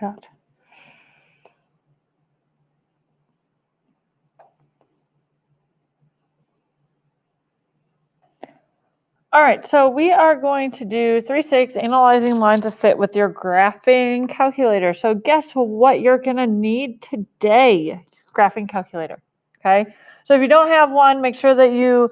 my God. All right, so we are going to do 3-6, analyzing lines of fit with your graphing calculator. So guess what you're going to need today? Graphing calculator, okay? So if you don't have one, make sure that you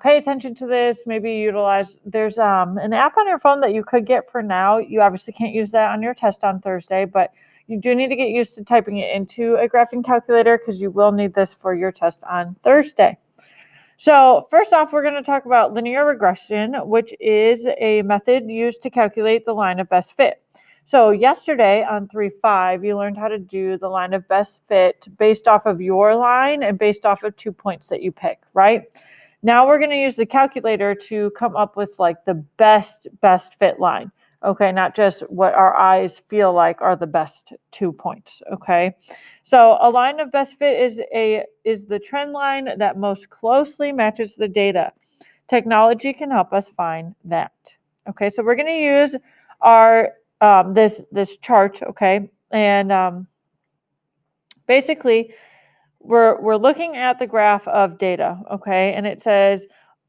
pay attention to this, maybe utilize, there's an app on your phone that you could get for now. You obviously can't use that on your test on Thursday, but you do need to get used to typing it into a graphing calculator because you will need this for your test on Thursday. So first off, we're going to talk about linear regression, which is a method used to calculate the line of best fit. So yesterday on 3.5, you learned how to do the line of best fit based off of your line and based off of 2 points that you pick, right? Now we're going to use the calculator to come up with like the best fit line. Okay, not just what our eyes feel like are the best 2 points, okay? So a line of best fit is the trend line that most closely matches the data. Technology can help us find that. Okay, so we're going to use our this chart, okay? And basically we're looking at the graph of data, okay? And it says,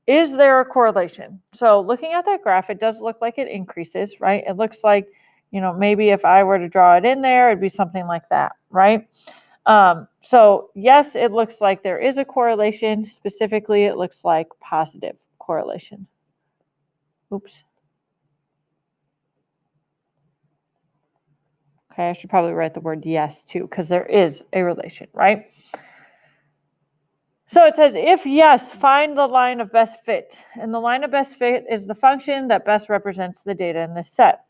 is there a correlation? So looking at that graph, it does look like it increases, right? It looks like, you know, maybe if I were to draw it in there, it'd be something like that, right? So yes, it looks like there is a correlation. Specifically, it looks like positive correlation. Oops. Okay, I should probably write the word yes too, because there is a relation, right? So it says, if yes, find the line of best fit. And the line of best fit is the function that best represents the data in this set.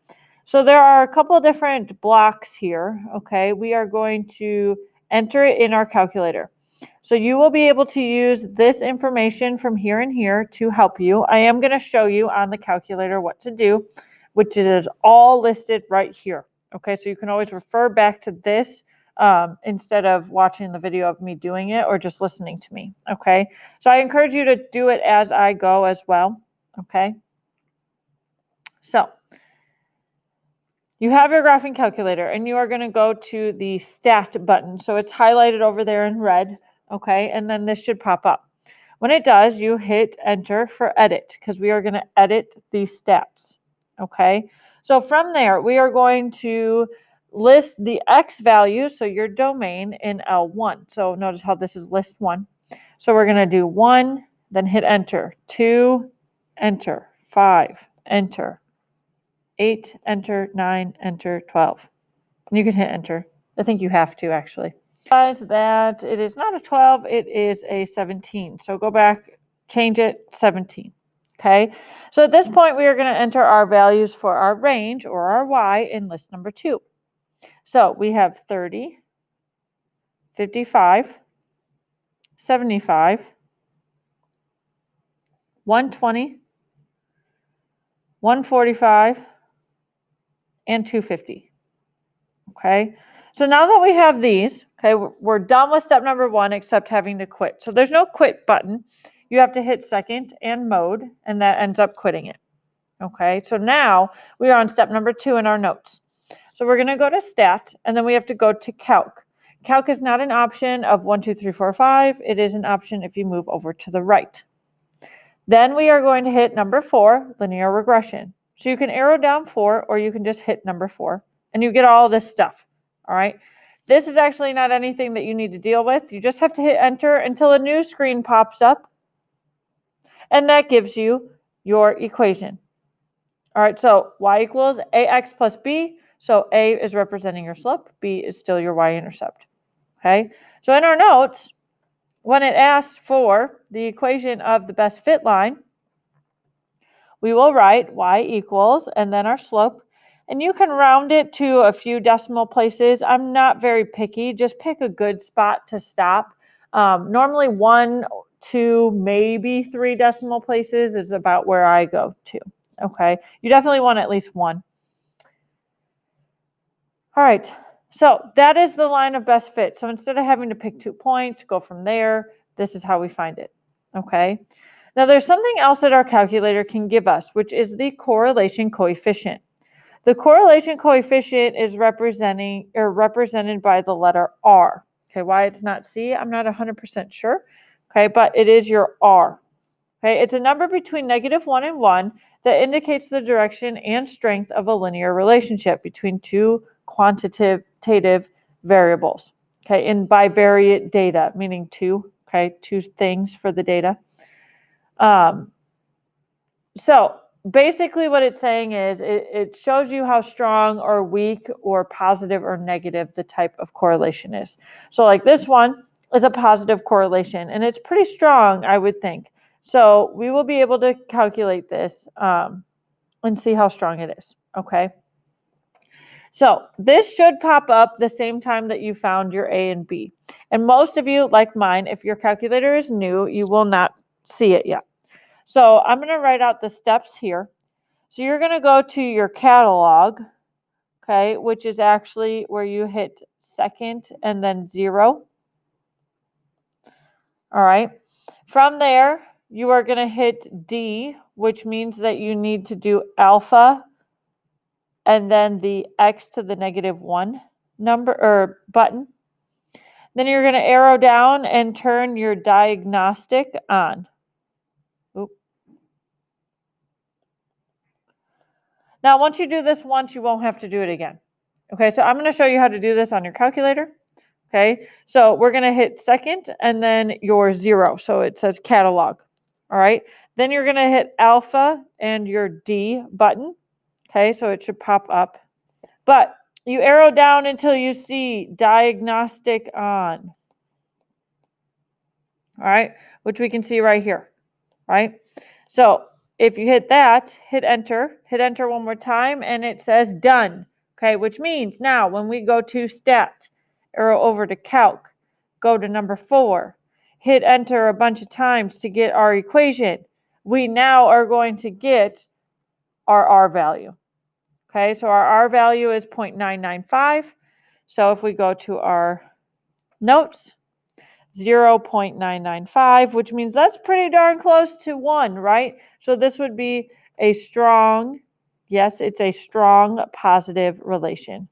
So there are a couple different blocks here, okay? We are going to enter it in our calculator. So you will be able to use this information from here and here to help you. I am going to show you on the calculator what to do, which is all listed right here. Okay, so you can always refer back to this instead of watching the video of me doing it or just listening to me. Okay, so I encourage you to do it as I go as well. Okay, so you have your graphing calculator and you are going to go to the stat button. So it's highlighted over there in red. Okay, and then this should pop up. When it does, you hit enter for edit because we are going to edit these stats. Okay, so from there, we are going to list the X value, so your domain in L1. So notice how this is list 1. So we're going to do 1, then hit enter, 2, enter, 5, enter, 8, enter, 9, enter, 12. And you can hit enter. I think you have to actually. That it is not a 12, it is a 17. So go back, change it, 17. Okay, so at this point, we are going to enter our values for our range or our Y in list number 2. So we have 30, 55, 75, 120, 145, and 250. Okay, so now that we have these, okay, we're done with step number 1 except having to quit. So there's no quit button. You have to hit second and mode, and that ends up quitting it. Okay, so now we are on step number 2 in our notes. So we're going to go to stat, and then we have to go to calc. Calc is not an option of 1, 2, 3, 4, 5. It is an option if you move over to the right. Then we are going to hit number 4, linear regression. So you can arrow down 4, or you can just hit number 4, and you get all this stuff. All right. This is actually not anything that you need to deal with. You just have to hit enter until a new screen pops up, and that gives you your equation. All right, so y equals ax plus b. So a is representing your slope, b is still your y-intercept. Okay, so in our notes, when it asks for the equation of the best fit line, we will write y equals and then our slope. And you can round it to a few decimal places. I'm not very picky. Just pick a good spot to stop. Normally 1, 2, maybe 3 decimal places is about where I go to. Okay, you definitely want at least 1. All right, so that is the line of best fit. So instead of having to pick 2 points, go from there, this is how we find it. Okay, now there's something else that our calculator can give us, which is the correlation coefficient. The correlation coefficient is represented by the letter R. Okay, why it's not C, I'm not 100% sure. Okay, but it is your R. Okay, it's a number between -1 and 1 that indicates the direction and strength of a linear relationship between two quantitative variables. Okay, in bivariate data, meaning two things for the data. So basically what it's saying is it shows you how strong or weak or positive or negative the type of correlation is. So like this one is a positive correlation, and it's pretty strong, I would think. So we will be able to calculate this and see how strong it is, okay? So this should pop up the same time that you found your A and B. And most of you, like mine, if your calculator is new, you will not see it yet. So I'm going to write out the steps here. So you're going to go to your catalog, okay, which is actually where you hit second and then 0. All right. From there, you are going to hit D, which means that you need to do alpha and then the x to the -1 number or button. Then you're going to arrow down and turn your diagnostic on. Oop. Now, once you do this once, you won't have to do it again. Okay, so I'm going to show you how to do this on your calculator. Okay, so we're going to hit second and then your 0. So it says catalog. All right, then you're going to hit alpha and your D button. Okay, so it should pop up. But you arrow down until you see diagnostic on. All right, which we can see right here. Right, so if you hit that, hit enter one more time, and it says done. Okay, which means now when we go to stat, arrow over to calc, go to number 4, hit enter a bunch of times to get our equation, we now are going to get our R value. Okay, so our R value is 0.995. So if we go to our notes, 0.995, which means that's pretty darn close to 1, right? So this would be a strong, yes, it's a strong positive correlation.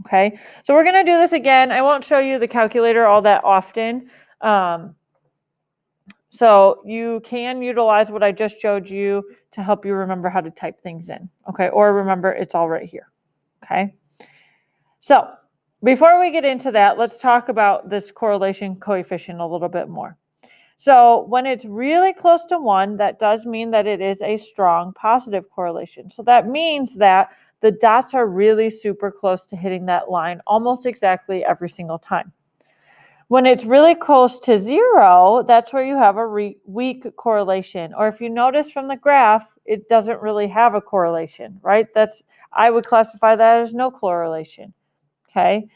Okay, so we're going to do this again. I won't show you the calculator all that often. So you can utilize what I just showed you to help you remember how to type things in. Okay, or remember it's all right here. Okay, so before we get into that, let's talk about this correlation coefficient a little bit more. So when it's really close to 1, that does mean that it is a strong positive correlation. So that means that the dots are really super close to hitting that line almost exactly every single time. When it's really close to 0, that's where you have a weak correlation. Or if you notice from the graph, it doesn't really have a correlation, right? I would classify that as no correlation, okay?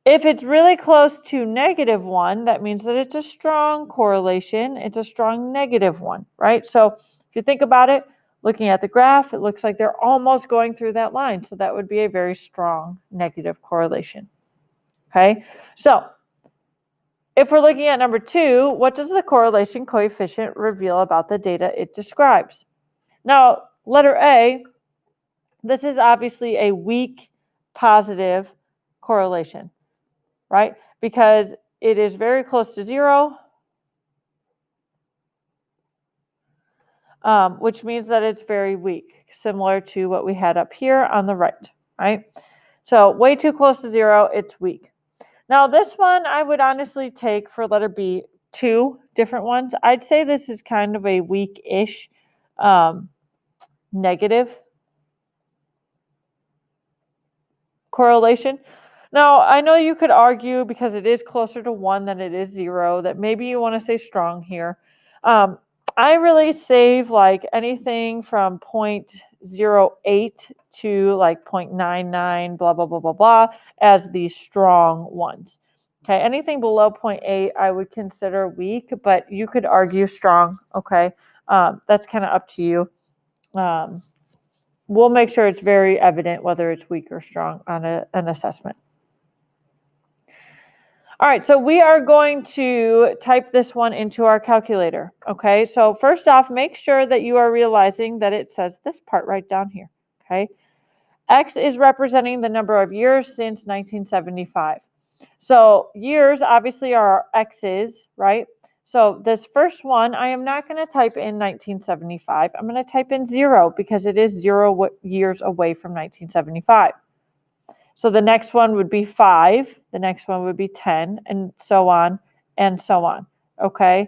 If it's really close to -1, that means that it's a strong correlation. It's a strong -1, right? So if you think about it, looking at the graph, it looks like they're almost going through that line. So that would be a very strong negative correlation, okay? So if we're looking at number 2, what does the correlation coefficient reveal about the data it describes? Now, letter A, this is obviously a weak positive correlation, right? Because it is very close to 0, which means that it's very weak, similar to what we had up here on the right? So way too close to 0, it's weak. Now this one I would honestly take for letter B 2 different ones. I'd say this is kind of a weak-ish negative correlation. Now, I know you could argue because it is closer to 1 than it is 0 that maybe you want to say strong here. I really save like anything from 0.08 to like 0.99, blah, blah, blah, blah, blah, as these strong ones. Okay, anything below 0.8 I would consider weak, but you could argue strong, okay? That's kind of up to you. We'll make sure it's very evident whether it's weak or strong on an assessment. All right, so we are going to type this one into our calculator, okay? So first off, make sure that you are realizing that it says this part right down here, okay? X is representing the number of years since 1975. So years obviously are X's, right? So this first one, I am not going to type in 1975. I'm going to type in 0 because it is 0 years away from 1975. So the next one would be 5, the next one would be 10, and so on and so on. Okay.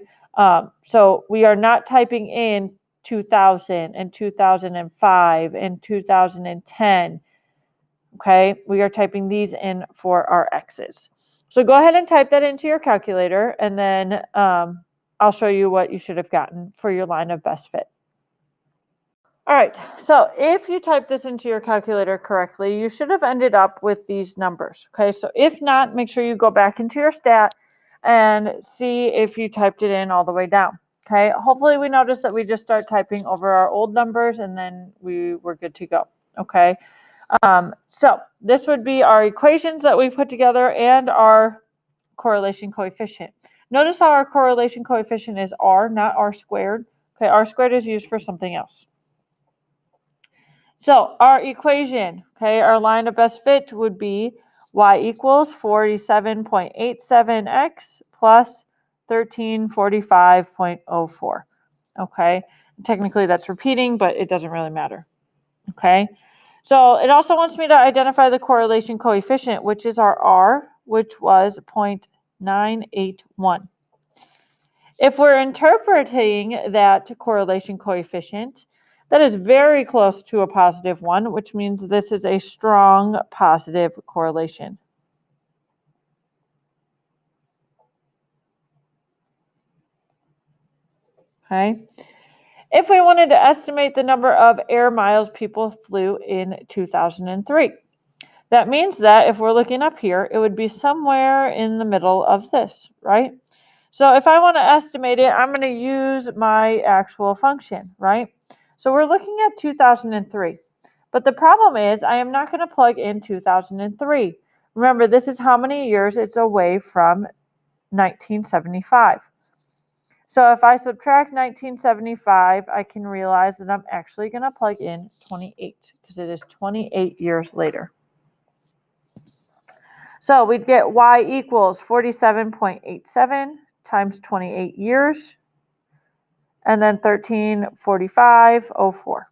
So we are not typing in 2000 and 2005 and 2010. Okay. We are typing these in for our X's. So go ahead and type that into your calculator, and then I'll show you what you should have gotten for your line of best fit. All right, so if you type this into your calculator correctly, you should have ended up with these numbers, okay? So if not, make sure you go back into your stat and see if you typed it in all the way down, okay? Hopefully we notice that we just start typing over our old numbers and then we were good to go, okay? So this would be our equations that we put together and our correlation coefficient. Notice how our correlation coefficient is r, not r squared, okay? R squared is used for something else. So our equation, okay, our line of best fit would be y equals 47.87x plus 1345.04. Okay, technically that's repeating, but it doesn't really matter. Okay, so it also wants me to identify the correlation coefficient, which is our r, which was 0.981. If we're interpreting that correlation coefficient, that is very close to a positive one, which means this is a strong positive correlation. Okay. If we wanted to estimate the number of air miles people flew in 2003, that means that if we're looking up here, it would be somewhere in the middle of this, right? So if I want to estimate it, I'm going to use my actual function, right? So we're looking at 2003. But the problem is I am not going to plug in 2003. Remember, this is how many years it's away from 1975. So if I subtract 1975, I can realize that I'm actually going to plug in 28 because it is 28 years later. So we'd get y equals 47.87 times 28 years, and then 1345.04.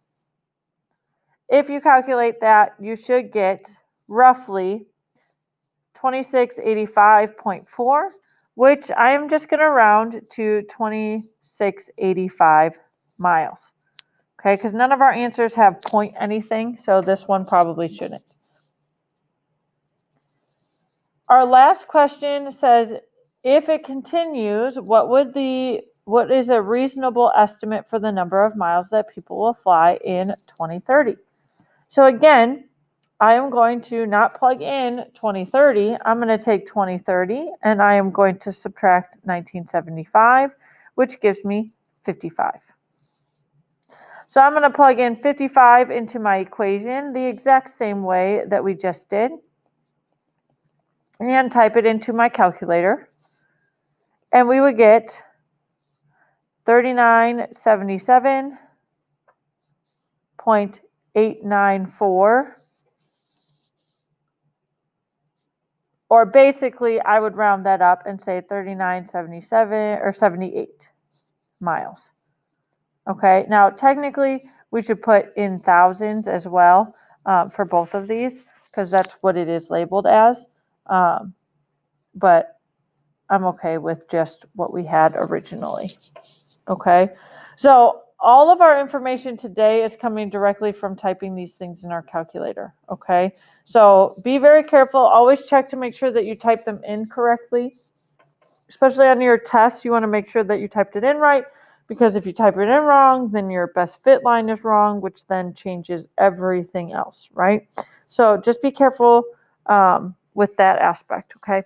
If you calculate that, you should get roughly 2685.4, which I am just going to round to 2685 miles. Okay, because none of our answers have point anything, so this one probably shouldn't. Our last question says, if it continues, what is a reasonable estimate for the number of miles that people will fly in 2030? So again, I am going to not plug in 2030. I'm going to take 2030 and I am going to subtract 1975, which gives me 55. So I'm going to plug in 55 into my equation the exact same way that we just did and type it into my calculator. And we would get 3977.894. Or basically, I would round that up and say 3977 or 78 miles. Okay, now technically, we should put in thousands as well for both of these because that's what it is labeled as. But I'm okay with just what we had originally. Okay, so all of our information today is coming directly from typing these things in our calculator. Okay, so be very careful. Always check to make sure that you type them in correctly. Especially on your test, you want to make sure that you typed it in right, because if you type it in wrong, then your best fit line is wrong, which then changes everything else, right? So just be careful with that aspect, okay?